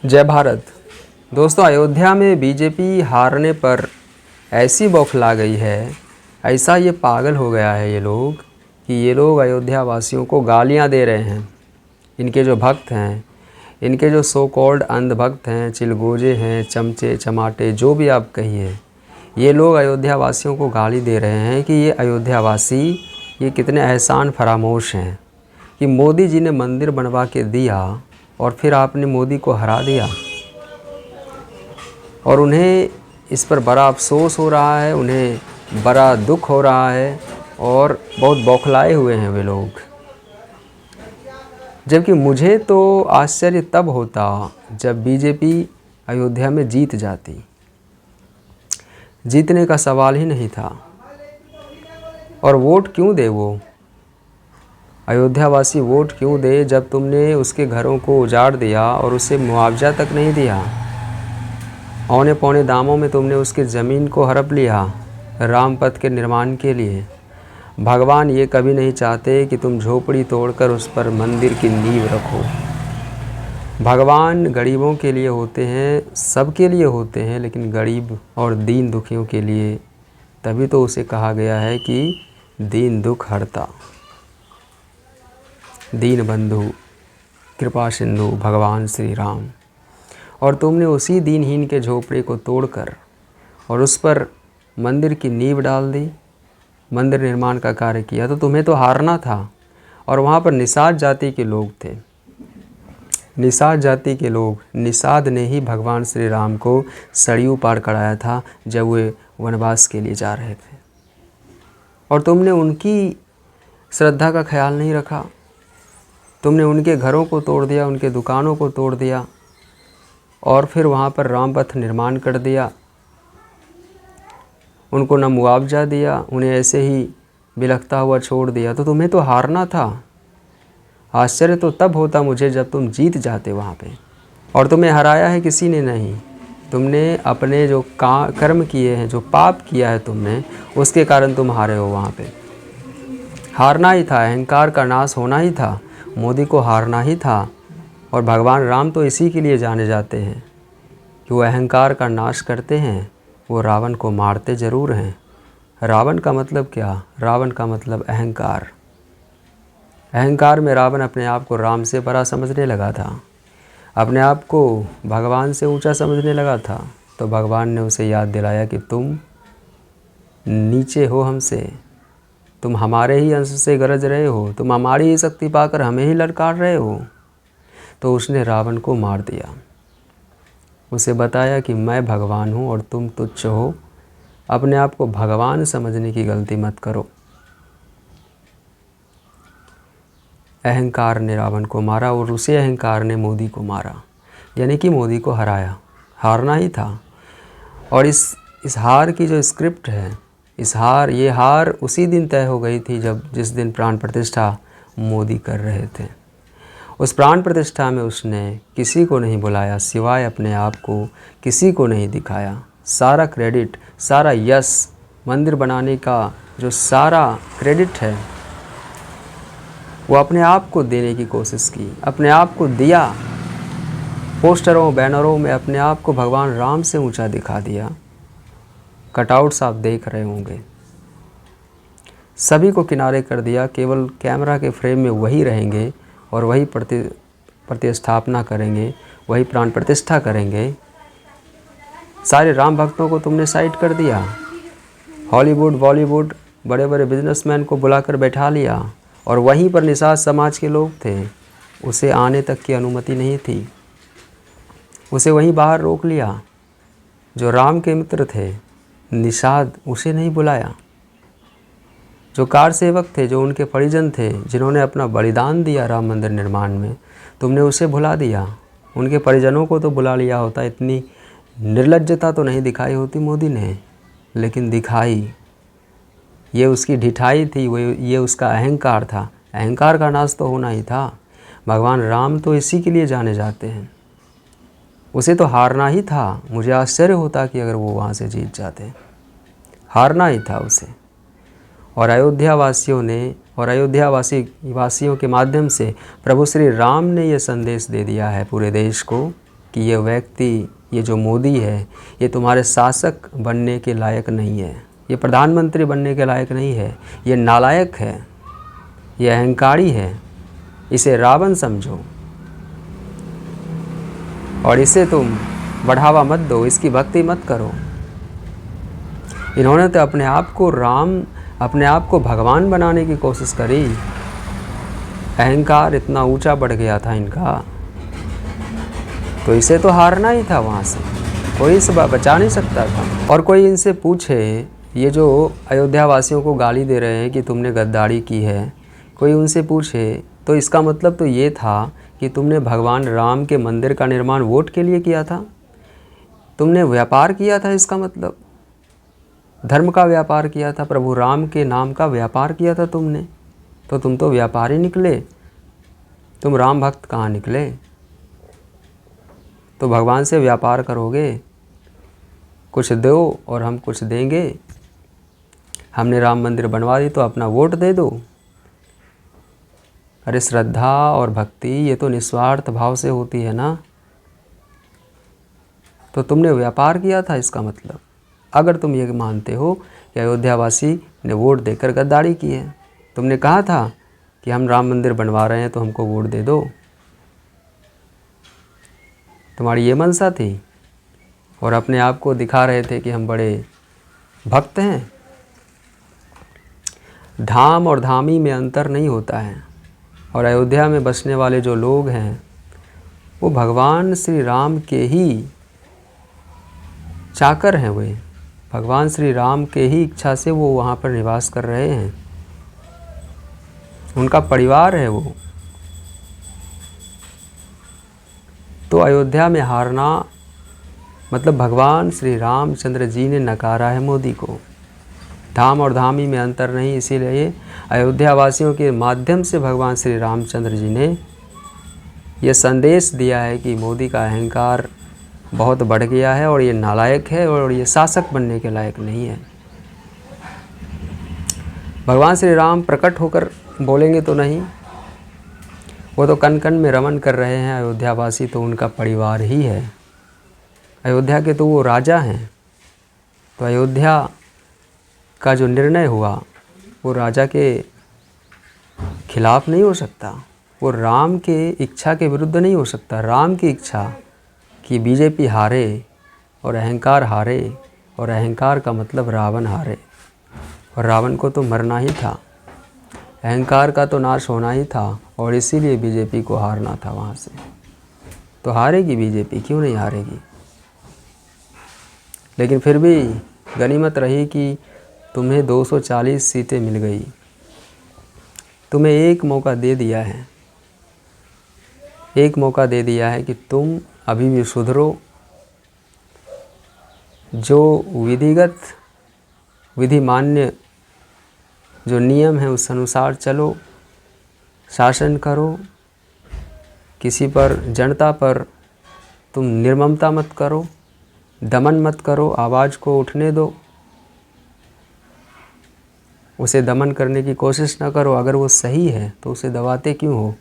जय भारत। दोस्तों, अयोध्या में बीजेपी हारने पर ऐसी बौखला गई है, ऐसा ये पागल हो गया है ये लोग कि ये लोग अयोध्या वासियों को गालियां दे रहे हैं। इनके जो भक्त हैं, इनके जो सो कॉल्ड अंध भक्त हैं, चिलगोजे हैं, चमचे चमाटे जो भी आप कहिए, ये लोग अयोध्या वासियों को गाली दे रहे हैं कि ये अयोध्या वासी ये कितने एहसान फरामोश हैं कि मोदी जी ने मंदिर बनवा के दिया और फिर आपने मोदी को हरा दिया। और उन्हें इस पर बड़ा अफसोस हो रहा है, उन्हें बड़ा दुख हो रहा है और बहुत बौखलाए हुए हैं वे लोग। जबकि मुझे तो आश्चर्य तब होता जब बीजेपी अयोध्या में जीत जाती। जीतने का सवाल ही नहीं था। और वोट क्यों दे वो अयोध्या वासी, वोट क्यों दे जब तुमने उसके घरों को उजाड़ दिया और उसे मुआवजा तक नहीं दिया। औने पौने दामों में तुमने उसकी ज़मीन को हड़प लिया राम पथ के निर्माण के लिए। भगवान ये कभी नहीं चाहते कि तुम झोपड़ी तोड़कर उस पर मंदिर की नींव रखो। भगवान गरीबों के लिए होते हैं, सबके लिए होते हैं, लेकिन गरीब और दीन दुखियों के लिए। तभी तो उसे कहा गया है कि दीन दुख हरता, दीन बंधु कृपा सिंधु भगवान श्री राम। और तुमने उसी दीनहीन के झोपड़े को तोड़कर और उस पर मंदिर की नींव डाल दी, मंदिर निर्माण का कार्य किया। तो तुम्हें तो हारना था। और वहाँ पर निषाद जाति के लोग थे, निषाद जाति के लोग। निषाद ने ही भगवान श्री राम को सरयू पार कराया था जब वे वनवास के लिए जा रहे थे। और तुमने उनकी श्रद्धा का ख्याल नहीं रखा। तुमने उनके घरों को तोड़ दिया, उनके दुकानों को तोड़ दिया और फिर वहाँ पर राम पथ निर्माण कर दिया। उनको न मुआवजा दिया, उन्हें ऐसे ही बिलखता हुआ छोड़ दिया। तो तुम्हें तो हारना था। आश्चर्य तो तब होता मुझे जब तुम जीत जाते वहाँ पे। और तुम्हें हराया है किसी ने नहीं। तुमने अपने जो कर्म किए हैं, जो पाप किया है तुमने, उसके कारण तुम हारे हो। वहाँ पे हारना ही था, अहंकार का नाश होना ही था, मोदी को हारना ही था। और भगवान राम तो इसी के लिए जाने जाते हैं कि वो अहंकार का नाश करते हैं। वो रावण को मारते ज़रूर हैं। रावण का मतलब क्या? रावण का मतलब अहंकार। अहंकार में रावण अपने आप को राम से बड़ा समझने लगा था, अपने आप को भगवान से ऊंचा समझने लगा था। तो भगवान ने उसे याद दिलाया कि तुम नीचे हो हमसे, तुम हमारे ही अंश से गरज रहे हो, तुम हमारी ही शक्ति पाकर हमें ही ललकार रहे हो। तो उसने रावण को मार दिया। उसे बताया कि मैं भगवान हूँ और तुम तुच्छ हो। अपने आप को भगवान समझने की गलती मत करो। अहंकार ने रावण को मारा और उसी अहंकार ने मोदी को मारा, यानी कि मोदी को हराया। हारना ही था। और इस हार की जो स्क्रिप्ट है, ये हार उसी दिन तय हो गई थी जिस दिन प्राण प्रतिष्ठा मोदी कर रहे थे। उस प्राण प्रतिष्ठा में उसने किसी को नहीं बुलाया, सिवाय अपने आप को किसी को नहीं दिखाया। सारा क्रेडिट, सारा यश, मंदिर बनाने का जो सारा क्रेडिट है, वो अपने आप को देने की कोशिश की, अपने आप को दिया। पोस्टरों बैनरों में अपने आप को भगवान राम से ऊंचा दिखा दिया। कटआउट्स आप देख रहे होंगे, सभी को किनारे कर दिया। केवल कैमरा के फ्रेम में वही रहेंगे और वही प्रतिस्थापना करेंगे, वही प्राण प्रतिष्ठा करेंगे। सारे राम भक्तों को तुमने साइड कर दिया। हॉलीवुड बॉलीवुड बड़े बड़े बिजनेसमैन को बुलाकर बैठा लिया और वहीं पर निषाद समाज के लोग थे, उसे आने तक की अनुमति नहीं थी। उसे वहीं बाहर रोक लिया। जो राम के मित्र थे निषाद, उसे नहीं बुलाया। जो कार सेवक थे, जो उनके परिजन थे, जिन्होंने अपना बलिदान दिया राम मंदिर निर्माण में, तुमने उसे भुला दिया। उनके परिजनों को तो बुला लिया होता। इतनी निर्लज्जता तो नहीं दिखाई होती मोदी ने, लेकिन दिखाई। ये उसकी ढिठाई थी, ये उसका अहंकार था। अहंकार का नाश तो होना ही था। भगवान राम तो इसी के लिए जाने जाते हैं। उसे तो हारना ही था। मुझे आश्चर्य होता कि अगर वो वहाँ से जीत जाते। हारना ही था उसे। और अयोध्या वासियों ने और अयोध्या वासियों के माध्यम से प्रभु श्री राम ने यह संदेश दे दिया है पूरे देश को कि ये व्यक्ति, ये जो मोदी है, ये तुम्हारे शासक बनने के लायक नहीं है, ये प्रधानमंत्री बनने के लायक नहीं है, ये नालायक है, ये अहंकारी है, इसे रावण समझो और इसे तुम बढ़ावा मत दो, इसकी भक्ति मत करो। इन्होंने तो अपने आप को राम, अपने आप को भगवान बनाने की कोशिश करी। अहंकार इतना ऊंचा बढ़ गया था इनका, तो इसे तो हारना ही था वहाँ से, कोई इसे बचा नहीं सकता था। और कोई इनसे पूछे, ये जो अयोध्या वासियों को गाली दे रहे हैं कि तुमने गद्दारी की है, कोई उनसे पूछे तो इसका मतलब तो ये था कि तुमने भगवान राम के मंदिर का निर्माण वोट के लिए किया था, तुमने व्यापार किया था, इसका मतलब धर्म का व्यापार किया था, प्रभु राम के नाम का व्यापार किया था तुमने, तो तुम तो व्यापारी निकले, तुम राम भक्त कहाँ निकले। तो भगवान से व्यापार करोगे, कुछ दो और हम कुछ देंगे, हमने राम मंदिर बनवा दी तो अपना वोट दे दो। अरे श्रद्धा और भक्ति ये तो निस्वार्थ भाव से होती है ना, तो तुमने व्यापार किया था इसका मतलब। अगर तुम ये मानते हो कि अयोध्यावासी ने वोट देकर गद्दारी की है, तुमने कहा था कि हम राम मंदिर बनवा रहे हैं तो हमको वोट दे दो, तुम्हारी ये मनसा थी, और अपने आप को दिखा रहे थे कि हम बड़े भक्त हैं। धाम और धामी में अंतर नहीं होता है, और अयोध्या में बसने वाले जो लोग हैं वो भगवान श्री राम के ही चाकर हैं, वे भगवान श्री राम के ही इच्छा से वो वहाँ पर निवास कर रहे हैं, उनका परिवार है वो। तो अयोध्या में हारना मतलब भगवान श्री रामचंद्र जी ने नकारा है मोदी को। धाम और धामी में अंतर नहीं, इसीलिए अयोध्या वासियों के माध्यम से भगवान श्री रामचंद्र जी ने यह संदेश दिया है कि मोदी का अहंकार बहुत बढ़ गया है और ये नालायक है और ये शासक बनने के लायक नहीं है। भगवान श्री राम प्रकट होकर बोलेंगे तो नहीं, वो तो कण कण में रमन कर रहे हैं। अयोध्यावासी तो उनका परिवार ही है, अयोध्या के तो वो राजा हैं। तो अयोध्या का जो निर्णय हुआ वो राजा के खिलाफ नहीं हो सकता, वो राम के इच्छा के विरुद्ध नहीं हो सकता। राम की इच्छा कि बीजेपी हारे और अहंकार हारे, और अहंकार का मतलब रावण हारे, और रावण को तो मरना ही था, अहंकार का तो नाश होना ही था, और इसीलिए बीजेपी को हारना था वहाँ से। तो हारेगी बीजेपी, क्यों नहीं हारेगी। लेकिन फिर भी गनीमत रही कि तुम्हें 240 सीटें मिल गई, तुम्हें एक मौका दे दिया है, एक मौका दे दिया है कि तुम अभी भी सुधरो, जो विधिगत विधि मान्य जो नियम है उस अनुसार चलो, शासन करो, किसी पर जनता पर तुम निर्ममता मत करो, दमन मत करो, आवाज़ को उठने दो, उसे दमन करने की कोशिश ना करो। अगर वो सही है तो उसे दबाते क्यों हो,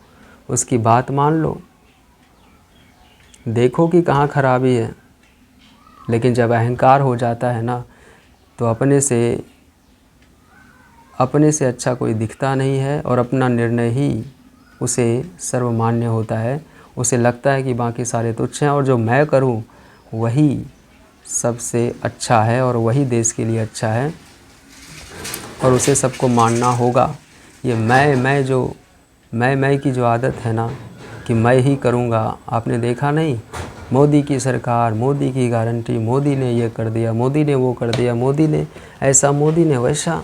उसकी बात मान लो, देखो कि कहाँ खराबी है। लेकिन जब अहंकार हो जाता है ना, तो अपने से अच्छा कोई दिखता नहीं है, और अपना निर्णय ही उसे सर्वमान्य होता है। उसे लगता है कि बाकी सारे तुच्छ हैं और जो मैं करूं वही सबसे अच्छा है और वही देश के लिए अच्छा है, और उसे सबको मानना होगा। ये मैं की जो आदत है ना कि मैं ही करूँगा, आपने देखा नहीं, मोदी की सरकार, मोदी की गारंटी, मोदी ने ये कर दिया, मोदी ने वो कर दिया, मोदी ने ऐसा, मोदी ने वैसा।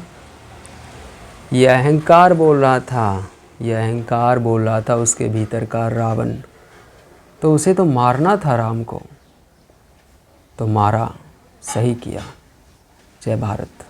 ये अहंकार बोल रहा था, ये अहंकार बोल रहा था उसके भीतर का रावण। तो उसे तो मारना था राम को, तो मारा, सही किया। जय भारत।